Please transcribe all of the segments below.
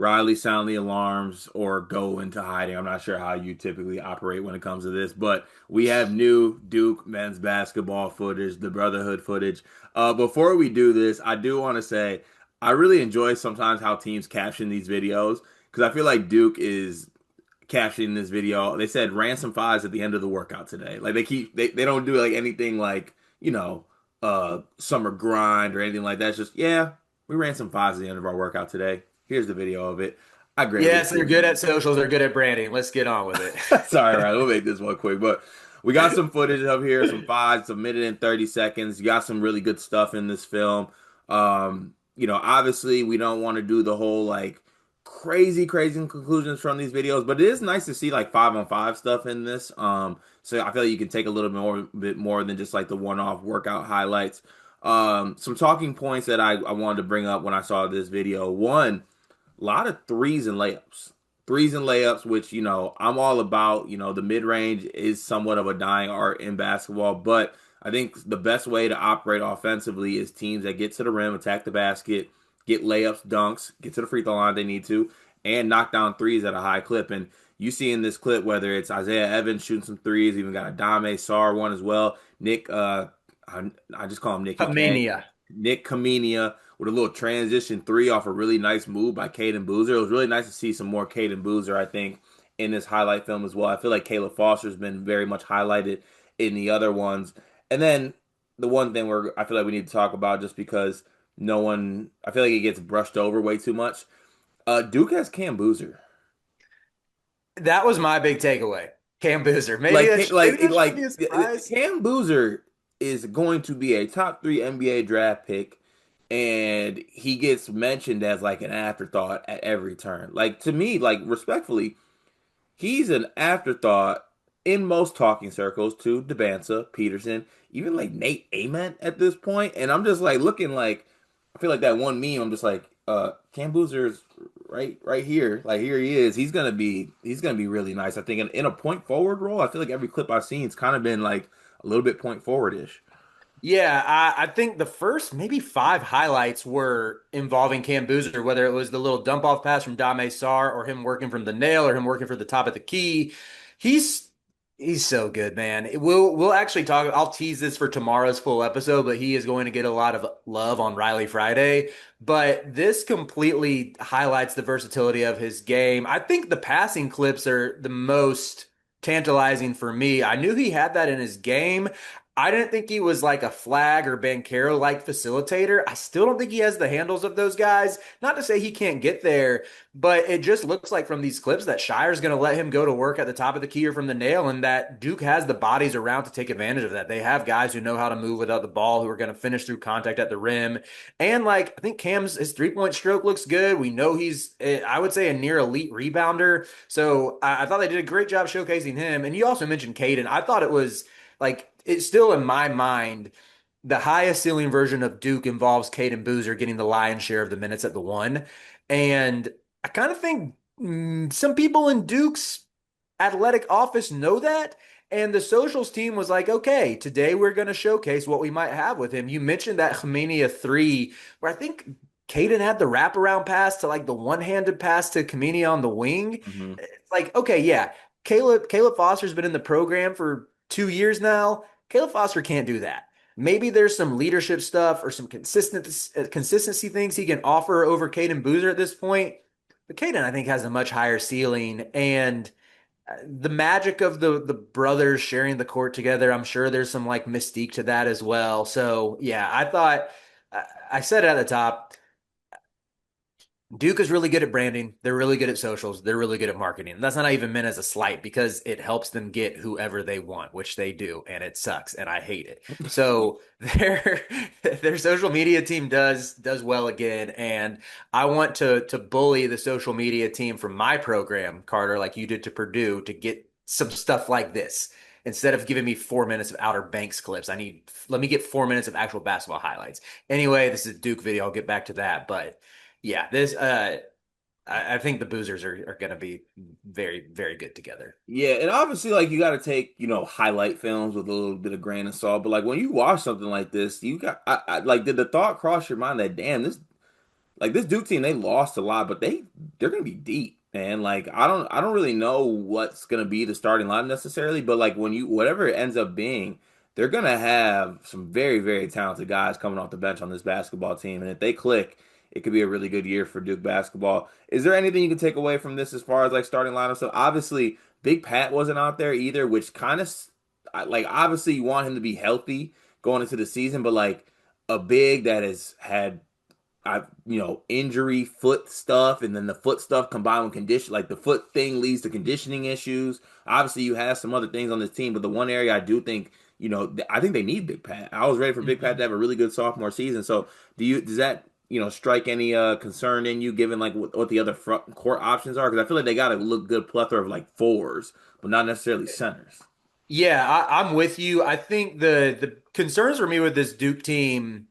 Riley sound the alarms or go into hiding. I'm not sure how you typically operate when it comes to this, but we have new Duke men's basketball footage, the Brotherhood footage. Before we do this, I do want to say I really enjoy sometimes how teams caption these videos because I feel like Duke is captioning this video. They said ransom fives at the end of the workout today. Like they don't do like anything like, summer grind or anything like that. It's just, yeah, we ran some fives at the end of our workout today. Here's the video of it. I greatly Yes, they're good appreciate at socials. They're good at branding. Let's get on with it. it. Sorry, right, we'll make this one quick, but we got some footage up here, some fives, submitted in 30 seconds. You got some really good stuff in this film. Obviously we don't want to do the whole like crazy conclusions from these videos, but it is nice to see like 5-on-5 stuff in this. So I feel like you can take a little bit more than just like the one-off workout highlights. Some talking points that I wanted to bring up when I saw this video. One, a lot of threes and layups. Threes and layups, which, I'm all about. The mid range is somewhat of a dying art in basketball, but I think the best way to operate offensively is teams that get to the rim, attack the basket, get layups, dunks, get to the free throw line if they need to, and knock down threes at a high clip. And you see in this clip, whether it's Isaiah Evans shooting some threes, even got a Dame Sar one as well. Nick, I just call him Nicky K. Mania. Nick Kamenia with a little transition three off a really nice move by Kaden Boozer. It was really nice to see some more Kaden Boozer, I think, in this highlight film as well. I feel like Caleb Foster's been very much highlighted in the other ones. And then the one thing where I feel like we need to talk about just because I feel like it gets brushed over way too much. Duke has Cam Boozer. That was my big takeaway. Cam Boozer. Maybe that shouldn't be a surprise. Cam Boozer is going to be a top three NBA draft pick, and he gets mentioned as like an afterthought at every turn. Like to me, like respectfully, he's an afterthought in most talking circles to Debansa, Peterson, even like Nate Ament at this point. And I'm just like looking like I feel like that one meme. I'm just like, Cam Boozer's right here. Like here he is. He's gonna be really nice. I think in a point forward role, I feel like every clip I've seen it's kind of been like a little bit point forward ish. Yeah, I think the first maybe five highlights were involving Cam Boozer, whether it was the little dump off pass from Dame Sar or him working from the nail or him working for the top of the key. He's he's so good, man. We'll actually talk. I'll tease this for tomorrow's full episode, but he is going to get a lot of love on Riley Friday. But this completely highlights the versatility of his game. I think the passing clips are the most tantalizing for me. I knew he had that in his game. I didn't think he was like a flag or Bankero like facilitator. I still don't think he has the handles of those guys. Not to say he can't get there, but it just looks like from these clips that Shire's going to let him go to work at the top of the key or from the nail, and that Duke has the bodies around to take advantage of that. They have guys who know how to move without the ball, who are going to finish through contact at the rim. And like, I think Cam's his 3 point stroke looks good. We know he's, I would say, a near elite rebounder. So I thought they did a great job showcasing him. And you also mentioned Kaden. I thought it was like, it's still in my mind the highest ceiling version of Duke involves Kaden Boozer getting the lion's share of the minutes at the one. And I kind of think some people in Duke's athletic office know that. And the socials team was like, okay, today we're going to showcase what we might have with him. You mentioned that Khamenei three, where I think Kaden had the wraparound pass to like the one-handed pass to Khamenei on the wing. Hmm. It's like, okay, yeah, Caleb Foster's been in the program for 2 years now. Caleb Foster can't do that. Maybe there's some leadership stuff or some consistency things he can offer over Kaden Boozer at this point. But Caden, I think, has a much higher ceiling, and the magic of the brothers sharing the court together. I'm sure there's some like mystique to that as well. So yeah, I thought I said it at the top. Duke is really good at branding. They're really good at socials. They're really good at marketing. And that's not even meant as a slight because it helps them get whoever they want, which they do, and it sucks, and I hate it. So their social media team does well again, and I want to bully the social media team from my program, Carter, like you did to Purdue, to get some stuff like this. Instead of giving me 4 minutes of Outer Banks clips, let me get 4 minutes of actual basketball highlights. Anyway, this is a Duke video. I'll get back to that, but. Yeah, I think the Boozers are going to be very, very good together. Yeah, and obviously, like you got to take highlight films with a little bit of grain of salt. But like when you watch something like this, you got like did the thought cross your mind that damn this like this Duke team, they lost a lot, but they're gonna be deep, man. Like I don't really know what's gonna be the starting line necessarily, but like when you whatever it ends up being, they're gonna have some very, very talented guys coming off the bench on this basketball team. And if they click, it could be a really good year for Duke basketball. Is there anything you can take away from this as far as like starting lineup stuff? Obviously, Big Pat wasn't out there either, which kind of like obviously you want him to be healthy going into the season, but like a big that has had injury, foot stuff, and then the foot stuff combined with condition, like the foot thing leads to conditioning issues. Obviously, you have some other things on this team, but the one area I do think, I think they need Big Pat. I was ready for Big Pat to Mhm. have a really good sophomore season. So, does that, strike any concern in you, given like what the other front court options are? Because I feel like they got a look good plethora of like fours, but not necessarily centers. Yeah, I'm with you. I think the concerns for me with this Duke team,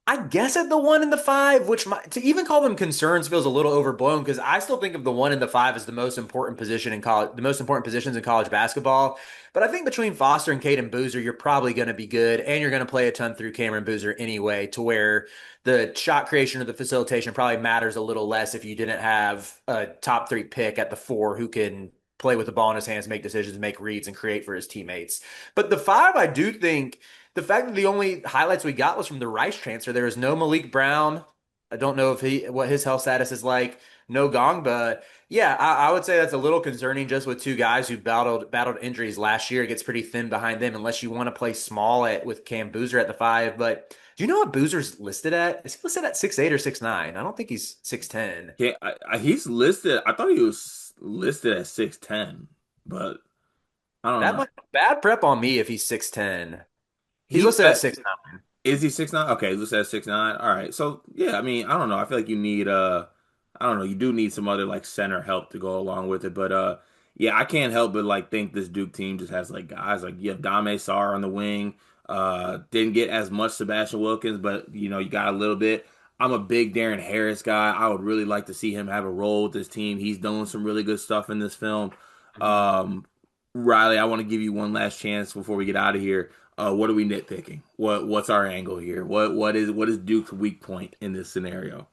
I guess at the one and the five, which to even call them concerns feels a little overblown because I still think of the one and the five as the most important position in college, the most important positions in college basketball. But I think between Foster and Kaden Boozer, you're probably going to be good, and you're going to play a ton through Cameron Boozer anyway, to where the shot creation or the facilitation probably matters a little less if you didn't have a top three pick at the four who can play with the ball in his hands, make decisions, make reads, and create for his teammates. But the five, I do think the fact that the only highlights we got was from the Rice transfer. There is no Malik Brown. I don't know if what his health status is like. No Gong, but yeah, I would say that's a little concerning just with two guys who battled injuries last year. It gets pretty thin behind them unless you want to play small with Cam Boozer at the five. But do you know what Boozer's listed at? Is he listed at 6'8" or 6'9"? I don't think he's 6'10". Yeah, he's listed. I thought he was listed at 6'10", but I don't That know. might bad prep on me if he's 6'10". He's He listed at 6'9". Is he 6'9"? Okay, let's say 6'9". All right. So yeah, I mean, I don't know. I feel like you need I don't know, you do need some other like center help to go along with it. But yeah, I can't help but like think this Duke team just has like guys like you have Dame Sarr on the wing. Didn't get as much Sebastian Wilkins, but you got a little bit. I'm a big Darren Harris guy. I would really like to see him have a role with this team. He's doing some really good stuff in this film. Mhm. Um, Riley, I want to give you one last chance before we get out of here. What are we nitpicking? What's our angle here? What is Duke's weak point in this scenario?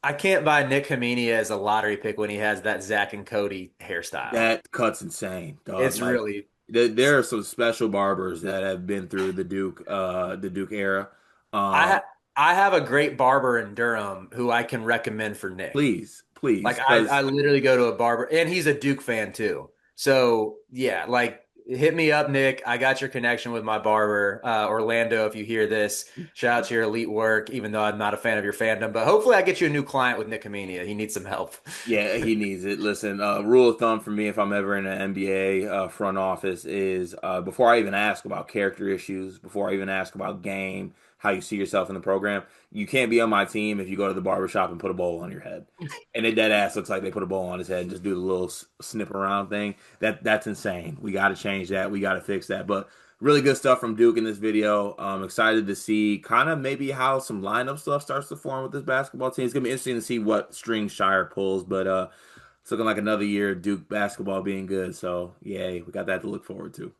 I can't buy Nick Hamini as a lottery pick when he has that Zach and Cody hairstyle. That cut's insane, dog. It's Like really. there are some special barbers that have been through the Duke era. I Um, ha I have a great barber in Durham who I can recommend for Nick. please, Like I because literally go to a barber, and he's a Duke fan too. So yeah, like hit me up, Nick. I got your connection with my barber, Orlando. If you hear this, shout out to your elite work. Even though I'm not a fan of your fandom, but hopefully I get you a new client with Nick Amenia. He needs some help. yeah, he needs it. Listen, rule of thumb for me if I'm ever in an NBA front office is before I even ask about character issues, before I even ask about game, how you see yourself in the program, you can't be on my team if you go to the barber shop and put a bowl on your head. And it dead ass looks like they put a bowl on his head and just do the little snip around thing. That's insane. We got to change that. We got to fix that. But really good stuff from Duke in this video. I'm excited to see kind of maybe how some lineup stuff starts to form with this basketball team. It's gonna be interesting to see what strings Shire pulls, but it's looking like another year of Duke basketball being good. So yay, we got that to look forward to.